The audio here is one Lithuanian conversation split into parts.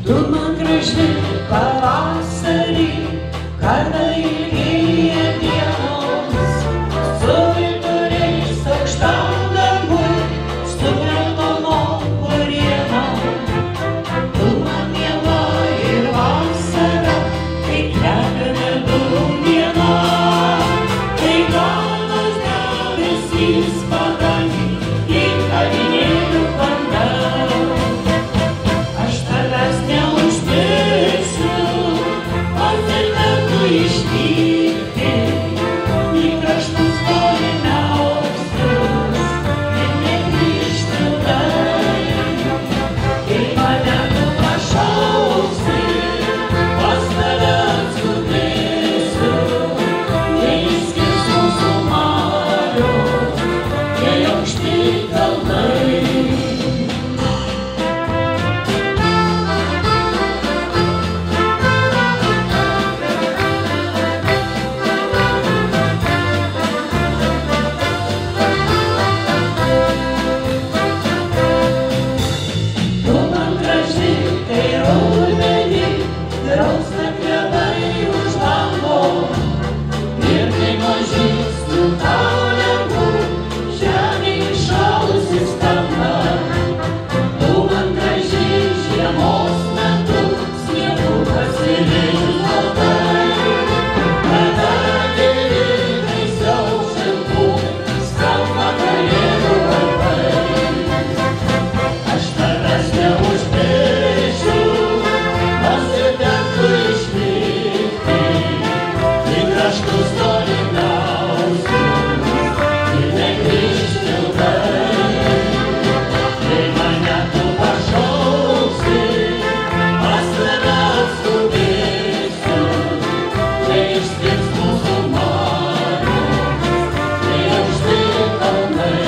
Tu man graži pavasarį, kada ilgėja dienos, su vyturiais aukštam dangui, su geltonom purienom. Tu man miela ir vasara, kai kvepia medum diena, kai kalnas debesys padangėj, lyg avinėlių banda. Aš tavęs neužmiršiu, nors ir metu išvykti į kraštus tolimiausius ir negrįžti ilgai. Kai mane tu pašauksi, pas tave atskubėsiu, neišskirs mūsų marių, nei aukšti kalnai. Tu man graži, kai rudenį drausta klevai už lango, ir kai mažytsnių tau lengvų žemė įšalusi skamba. Tu man graži žiemos metu, sniegu pasivėjus baltai, kada gėlynai siaučia krūmai, skamba kalėdų varpai. Aš tavęs neužmiršiu, nors ir tektų išvykti į kraštus tolimiausius ir negrįžti ilgai. Kai mane tu pašauksi, pas tave atskubėsiu, neišskirs mūsų marios, nei aukšti kalnai.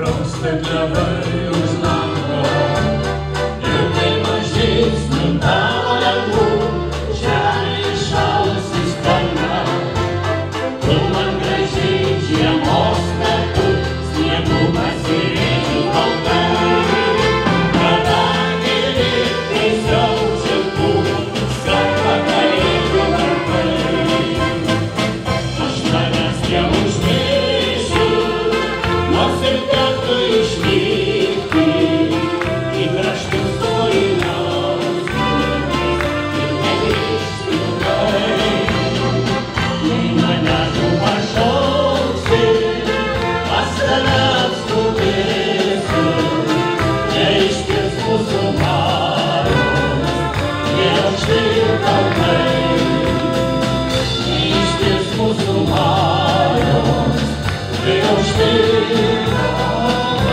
Rausta klevai už lango, ir kai mažytsnių tau lengvų žemė įšalusi skamba. Tu man graži žiemos metu, sniegu pasivėjus baltai, kada gėlynai siaučia krūmai, skamba kalėdų varpai. Aš tavęs neužmiršiu, nors ir tektų išvykti į kraštus tolimiausius ir negrįžti ilgai. Jei mane tu pašauksi, pas tave atskubėsiu, neiškirs mūsų marios, nei aukšti kalnai. Neiškirs mūsų marios, nei aukšti kalnai.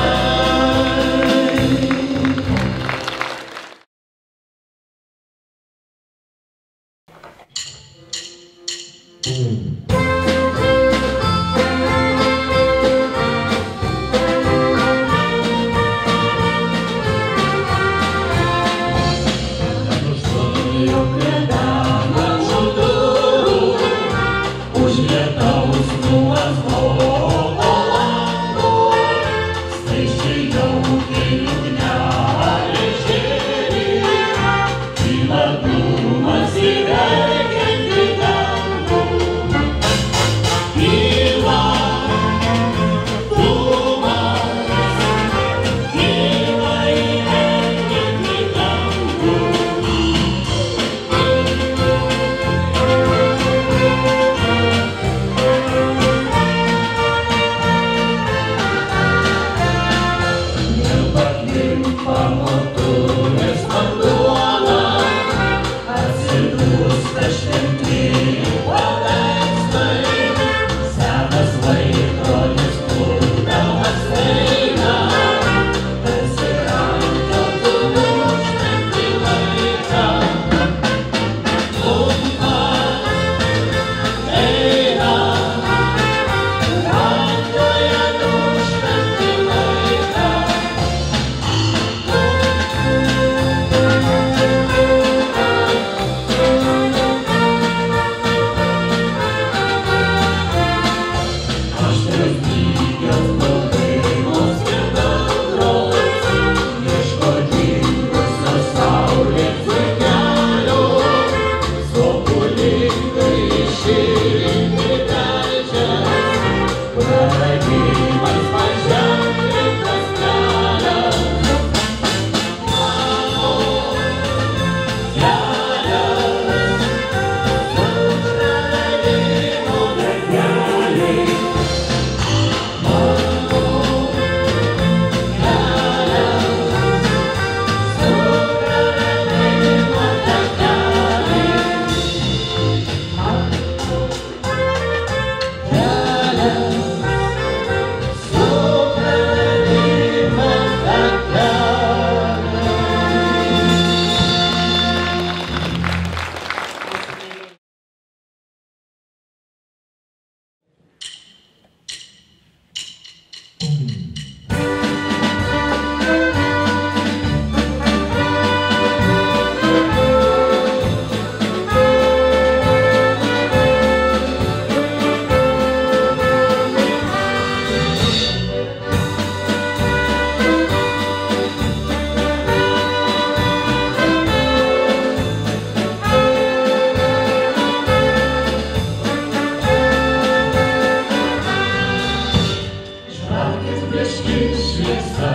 akis blaškys šviesa,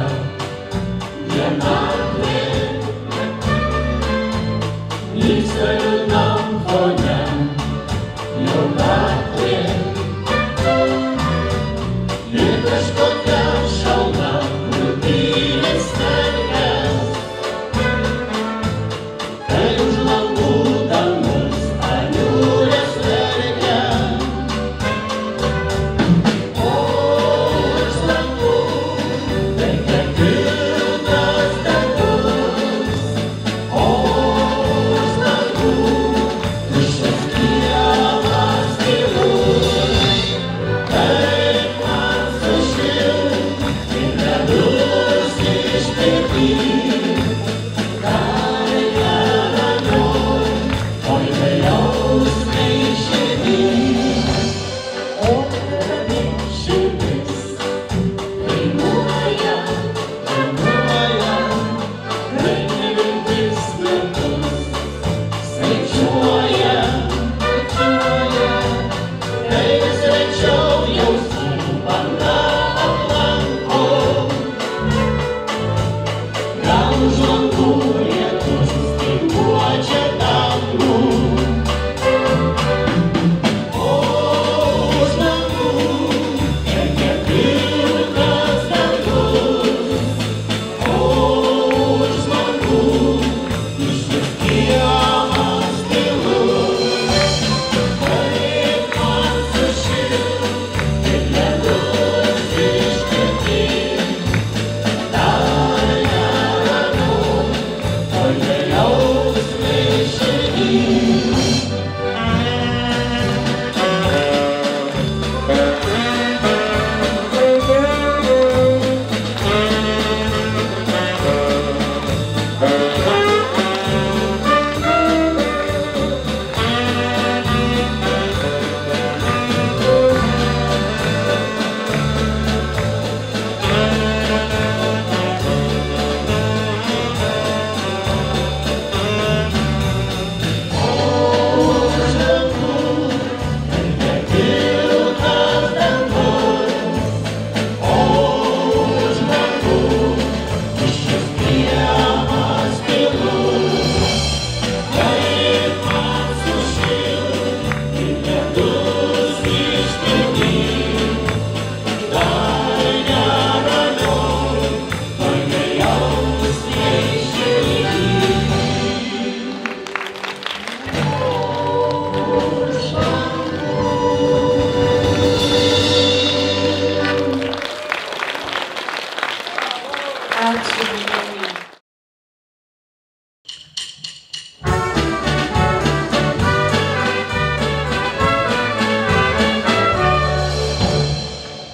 vienatvė nyksta liūdnam fone, jaunatvė ir kažkokia šalna rūpynės mergės, kai už langų dangus aniūrės verkia. O už langų veikia pilnas dangus, o už langų tuščias kiemas tylus. Kaip man sušilt ir ledus ištirpdyt, dar neramioj, oi bejausmei širdį. O rami širdis dainuoja, kai neviltis metus skaičiuoja, kai vis rečiau jausmų banga aplanko. Gal už langų lietus tyvuočia dangų, o už langų veikia pilnas dangus, o už langų tuščias kiemas tylus. Kaip man sušilt ir ledus ištirpdyt, dar neramioj, oi bejausmei širdį.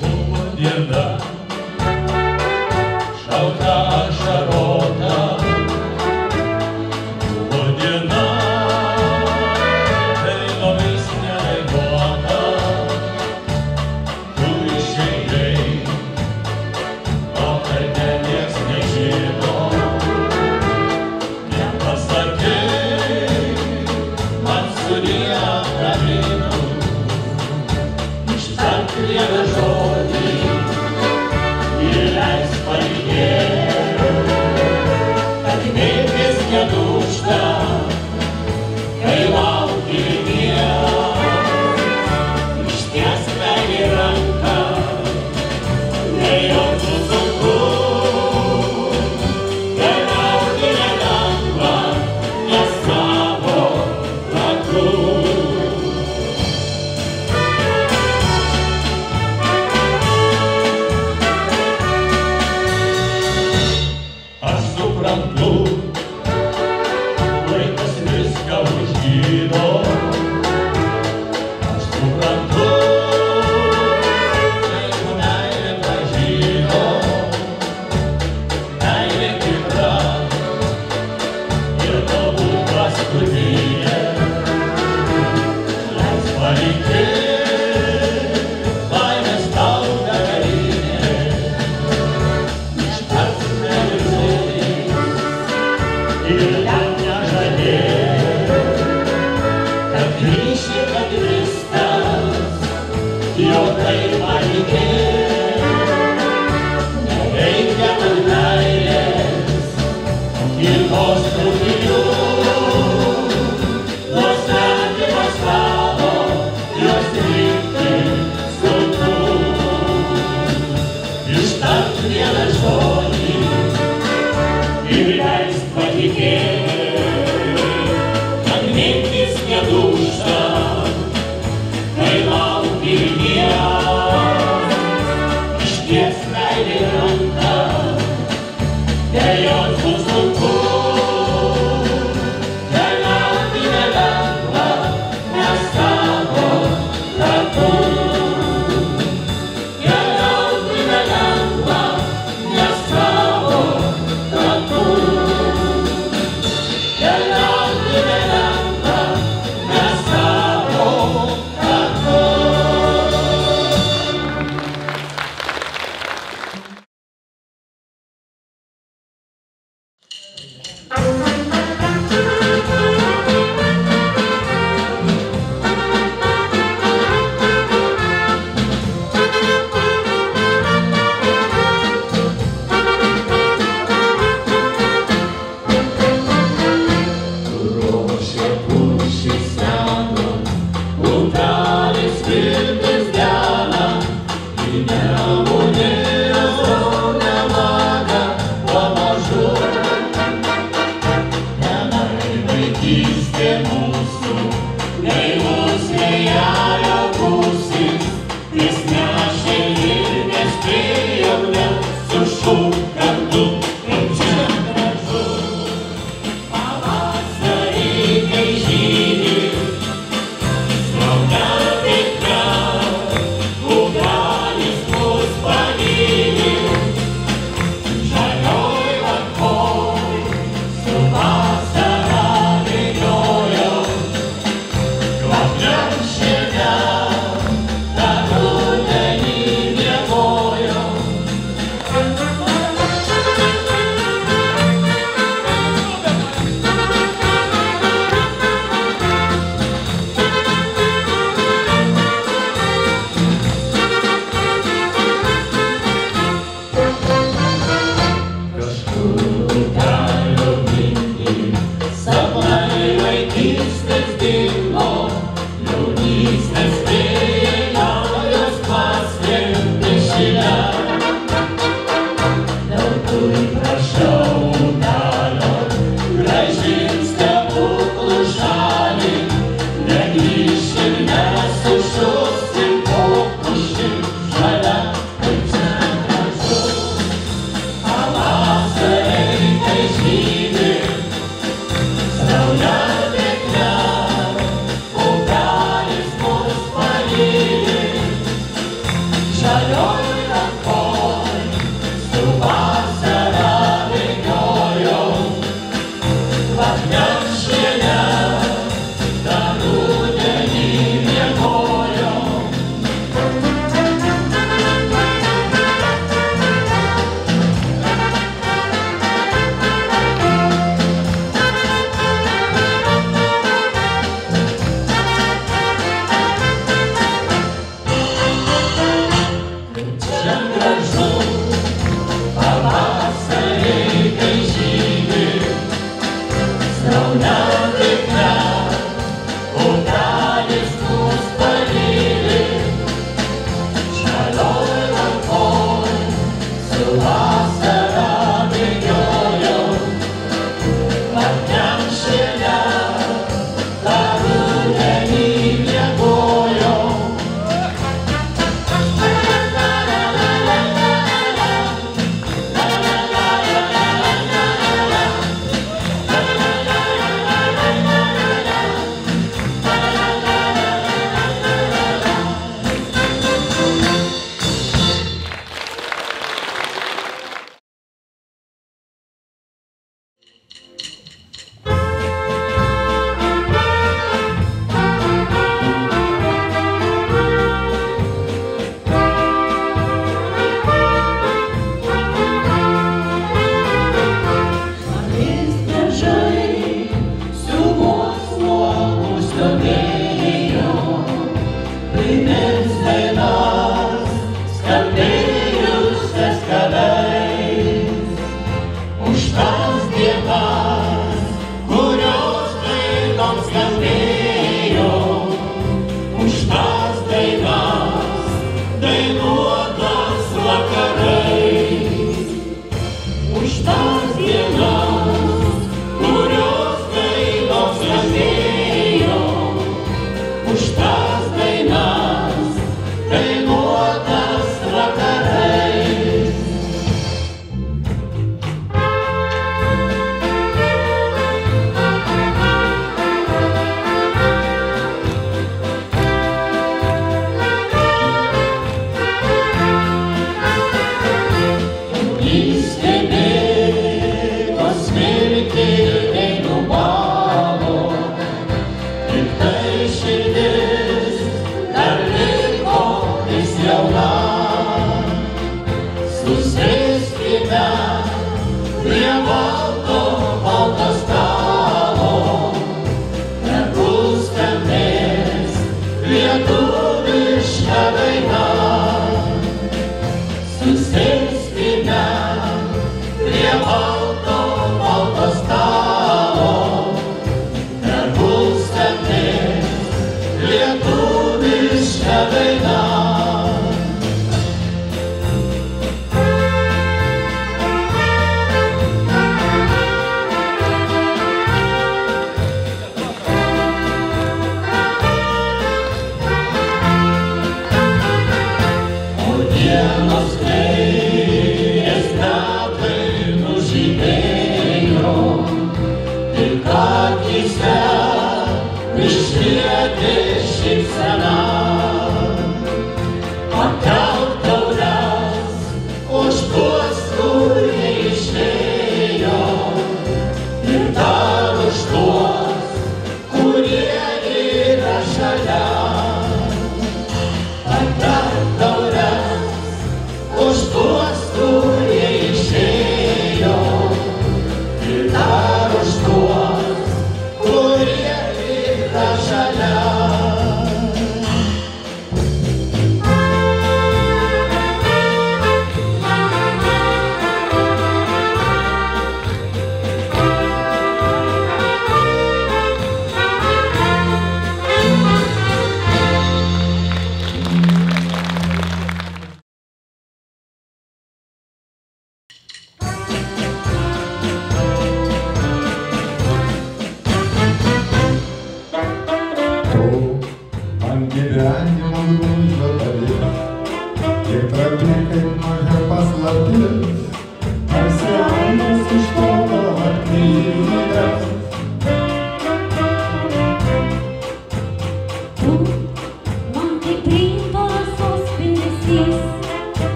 Buvo diena, šalta ašarota, buvo diena, peinomis nereguota. Tu išėjai, o tarpe nieks nežino, nepasakei man sudie apkabinu, ištark vieną žodį ir leisk palikėt, kad viltis nedūžta, kai lauki vilties. Ištiesk meilei ranką, nejaučiu sunku, keliauti nelengva, ne savo taku. Aš suprantu, laikas viską užgydo. Aš suprantu, jeigu meilė pražydo, meilė tikra ir galbūt paskutinė. Leisk palikėt laimės tau begalinė, ištark meilės ir jam nežadėk, kad grįši, kad viskas jau taip palikėt. susėskime prie balto stalo, nebus skambės lietuviška daina. Susėskime prie balto stalo, nebus skambės lietuviška daina. Dienos vėjas metai nužydėjo, tik akyse išlietė šypsena. Pakelk taures už tuos, kurie išėjo, ir dar už tuos, kurie yra šalia. Pakelk taures už tuos, kurie išėjo, ir dar už tuos, kurie yra šalia. Gyvenimo grožio dalis, ir trapi kaip maža paslaptis, tarsi aidas iš tolo atklydas. Tu man kaip ryto rasos spindesys,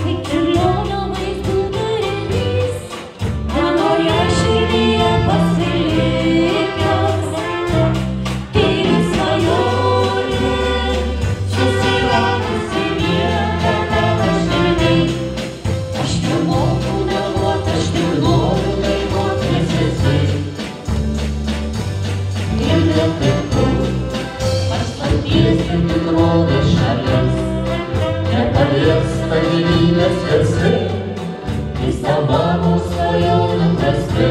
kaip čiurlionio vaizdų darinys, manoje širdyje pasilikęs. Tyri svajonė, susiradusi vietą tavo širdį. Aš nemoku meluot, aš tik noriu laimot, nes esi. Ir netektu paslapties ir tikrovės šalis, nepaliesta gyvybės esmė, visa mano svajonių prasmė.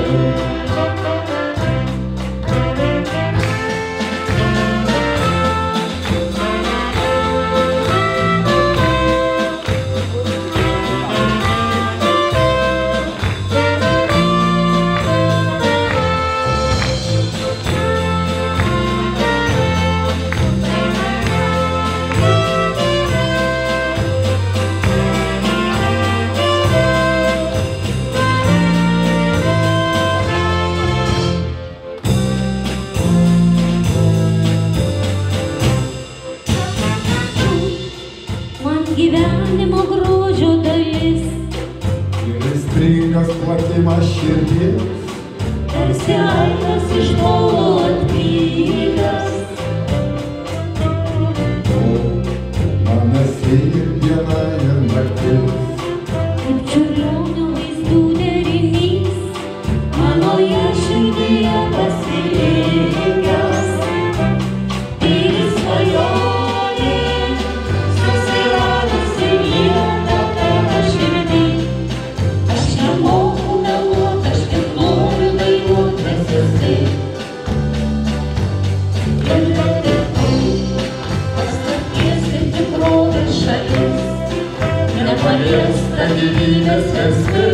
Gyvenimo grožio dalis, Ir aistringas plakimas širdies, tarsi aidas iš tolo atklydas. tu man esi ir diena ir naktis. Kaip čiurlionio vaizdų derinys, manoje širdyje pasilikęs. Tyri svajonė, susiradusi vietą tavo širdį. Aš nemoku meluot, aš tik noriu dainuot, nes esi. Ir netekau paslapties ir tikrovės šalis, nepaliesta gyvybės esmė,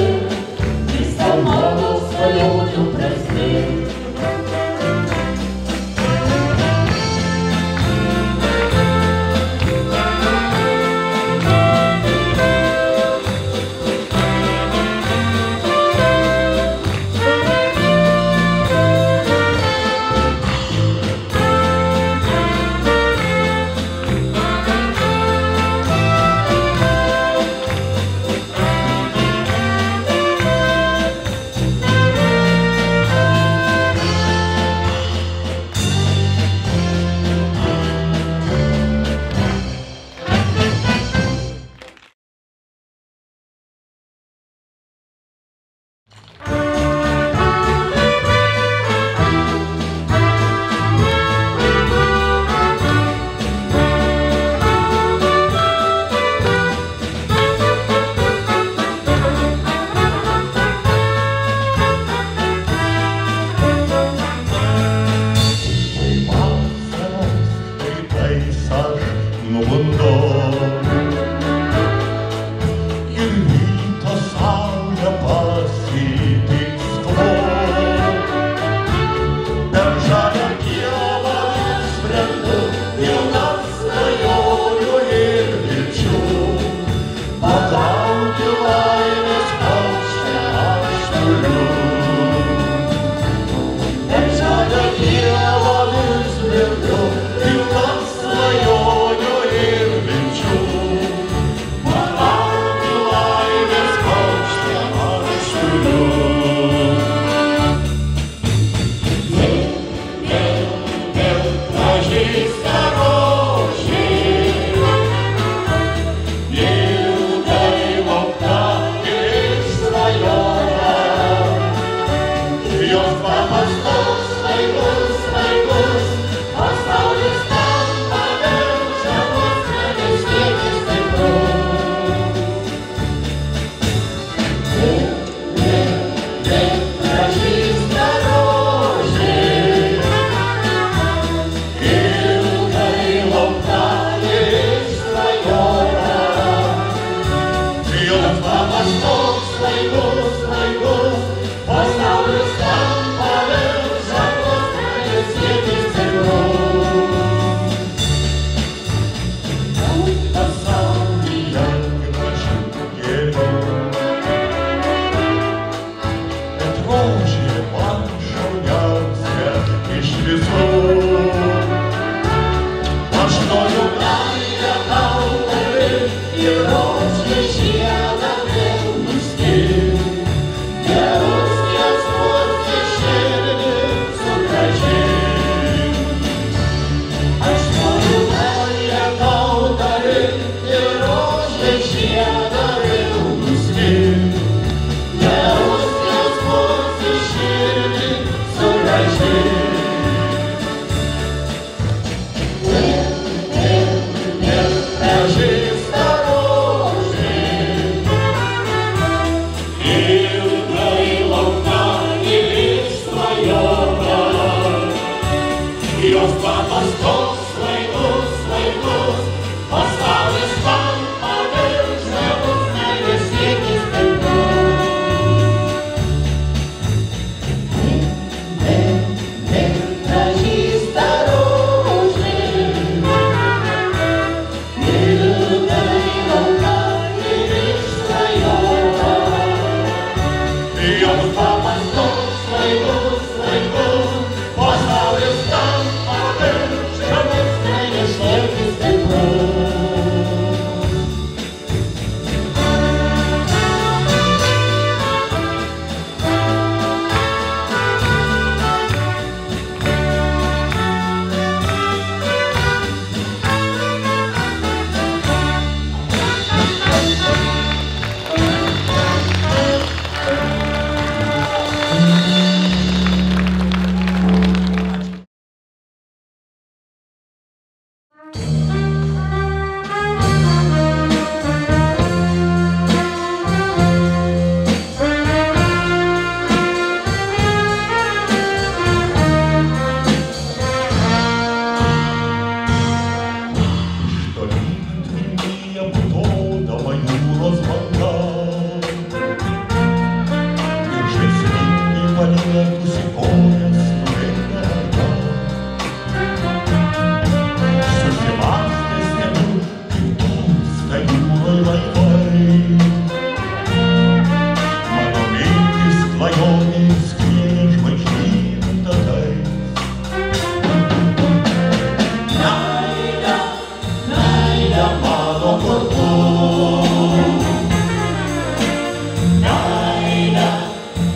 visa mano svajonių prasmė.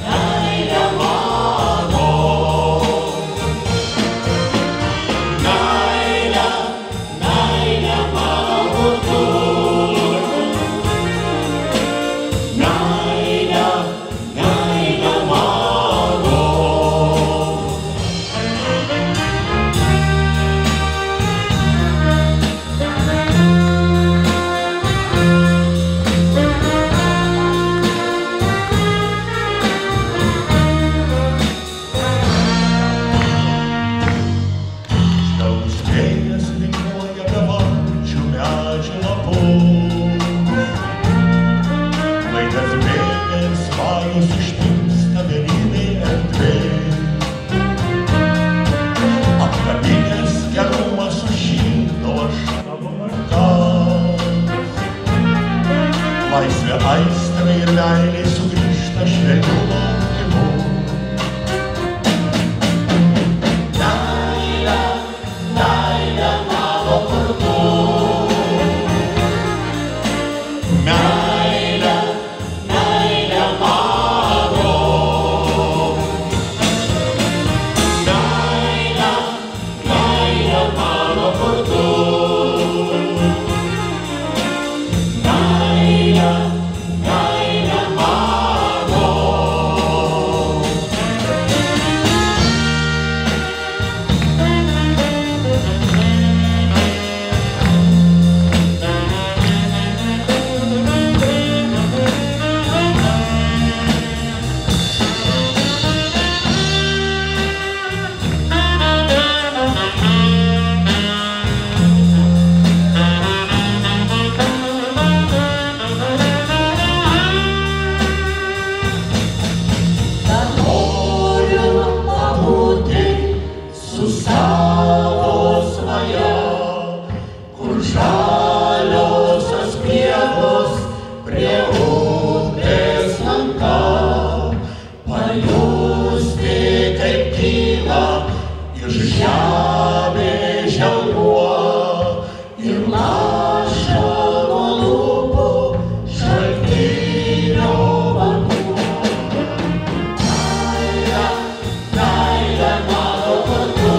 Meilė mano, Knygos išpilsta beriniai erdvėj. Apkabinęs gerumą sužinau aš savo rankas. Laisvė aistrai ir meiliai sugrįžta švelniu laukimu. Meilė, meilė mano kurtu. Meilė, meilė mano. Meilė, meilė mano kurtu. Meilė, meilė mano. Noriu pabūti su savo svaja, kur žaliosios pievos prie upės lanka, pajusti kaip kyla iš žemės želmuo ir laša nuo lūpų šaltinio vanduo. Meilė, meilė mano kurtu.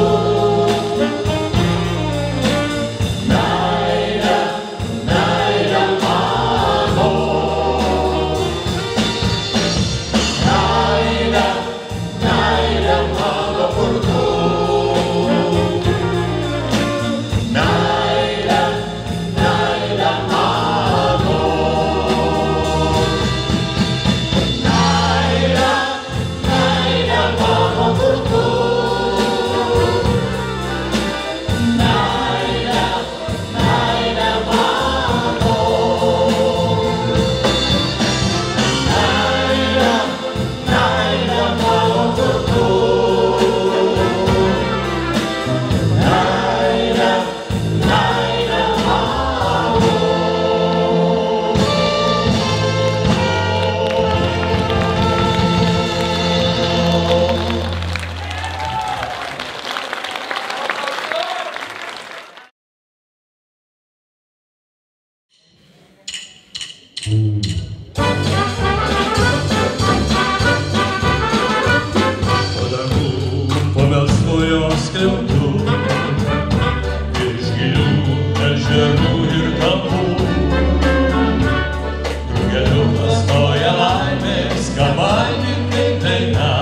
Meilė, meilė mano. Meilė, meilė mano kurtu. Meilė, meilė mano. Meilė, meilė mano kurtu. Meilė, meilė mano. Meilė, meilė mano kurtu. Meilė, meilė mano. Po melsvojo skliautų, iš gilių ežerų ir kapų, drugeliu pastoja laimės, kabanikai daina,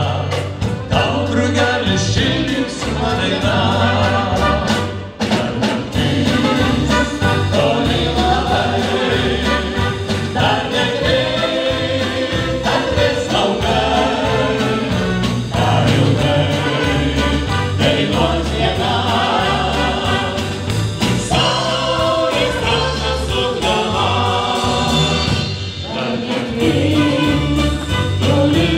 tau drugelis šilis madaina. Dar naktis, toli labai, dar negreit laukai, dar ilgai. Dainuos viena, saulės ratas sukdama, dar naktis, toli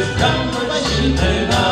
Escravo vai te treinar.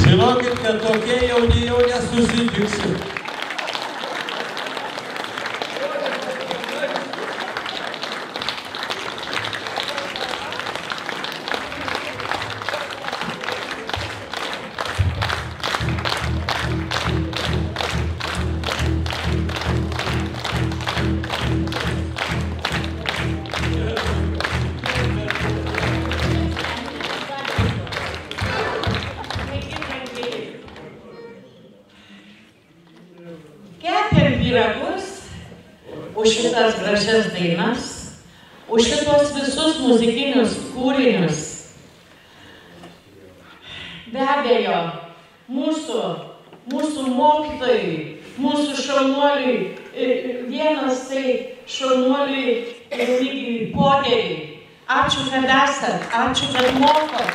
Žinokit, kad tokie jauni jau nesusitiksi. Už šitas gražias dainas, už šitos visus muzikinius kūrinius. Be abejo, mūsų mokytojai, mūsų šaunuoliai, vienas tai šaunuoliai Remigijui Poderiui. Ačiū, kad esat, ačiū, kad mokot,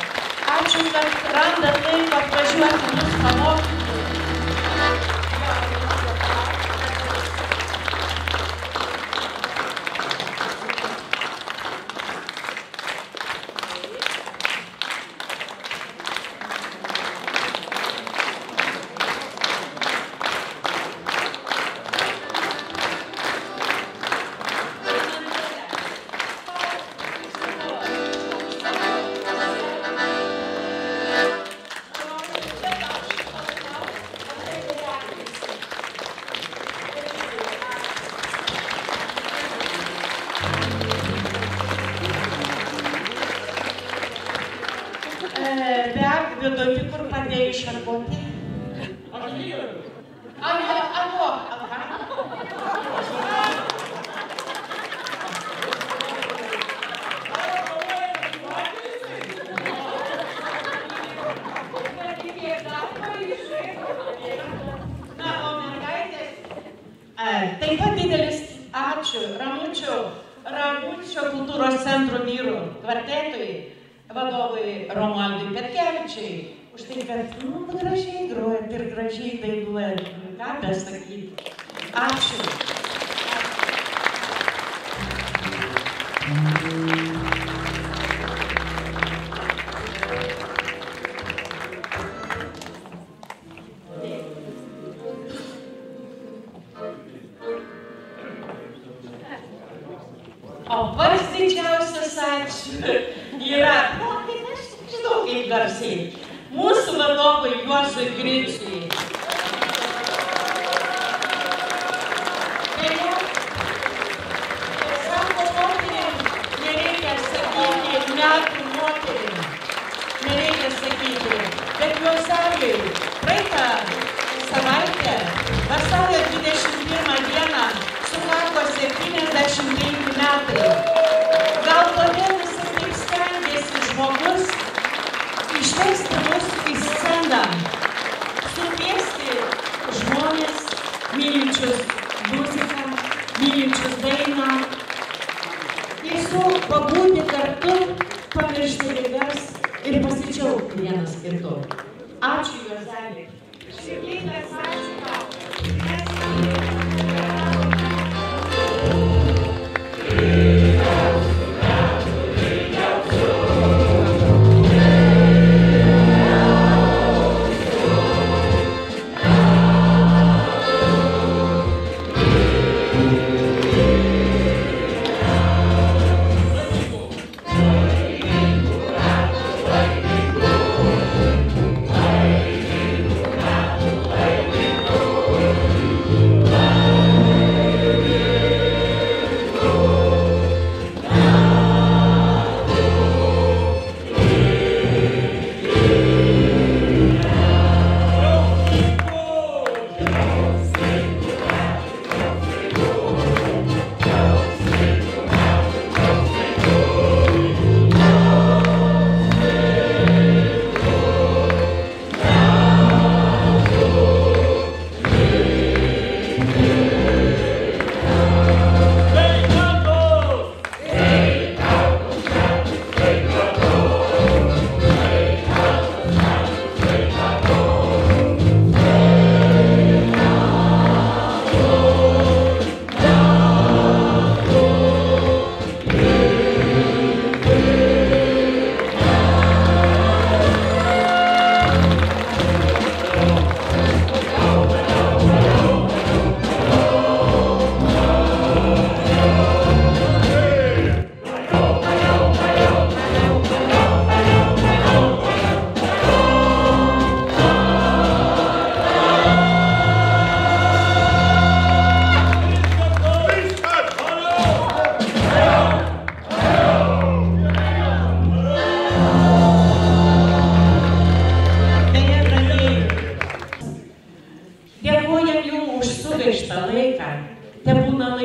ačiū, kad randat laiko atvažiuoti mus pamokyti. Vidoti, kur padėjai šarpoti? Taip pat didelis ačiū Ramučio kultūros centro vyrų kvartetui, vadovui Romualdui Petkevičiui, už tai, kad gražiai grojat ir gražiai dainuojat, ką besakyti. Ačiū. O pats didžiausias ačiū yra, kaip aš žinau, kaip garsiai, mūsų vadovui Juozui Griciui. Sako moterim, nereikia sakyti metų moterim, nereikia sakyti, bet Juozeliui praeitą savaitę, vasario 21 dieną, sukako 75 metai. Gal todėl jis taip stengiasi žmogus išvesti mus į sceną, sukviesti žmonės, mylinčius muziką, mylinčius dainą, tiesiog pabūti kartu, pamiršti ligas ir pasidžiaugti vienas kitu. Ačiū, Juozeli. Širdingas ačiū tau.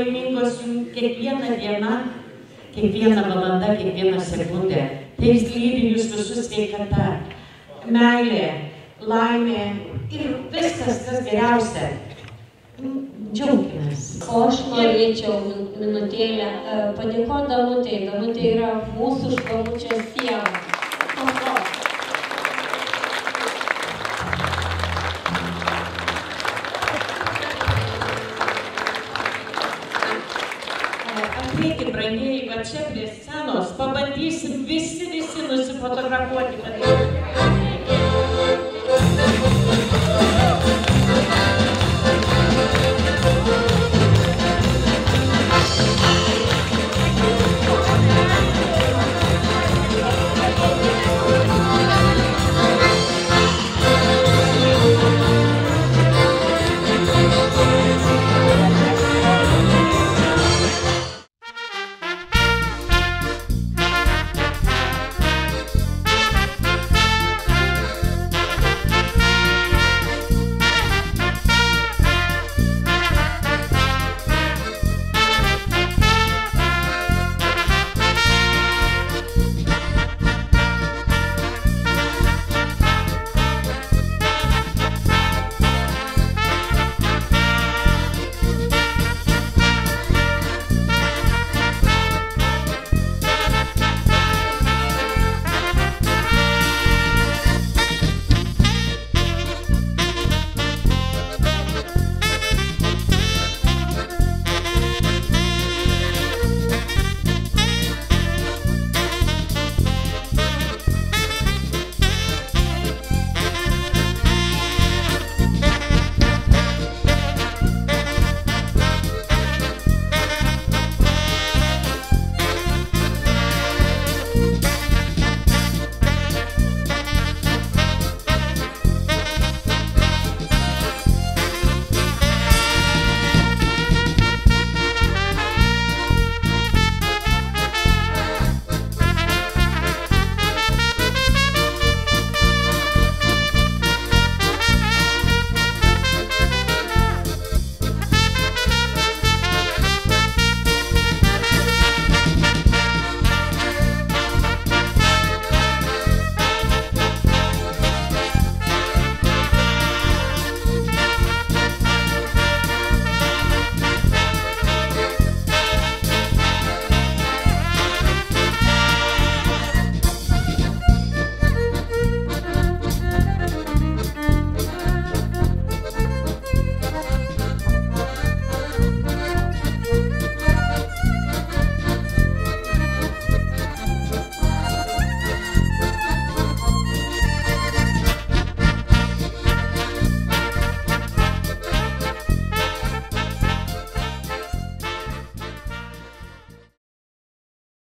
laimingos jums kiekvieną dieną, kiekvieną valandą, kiekvieną sekundę. Teis lydi jūs visus sveikata, meilė, laimė ir viskas, kas geriausia. Džiaugimės. O aš norėčiau minutėlę padėkoti Danutei. Danutė yra mūsų Švabučio siela. Ateikit, brangieji, va čia prie scenos, pabandysim visi nusifotografuoti.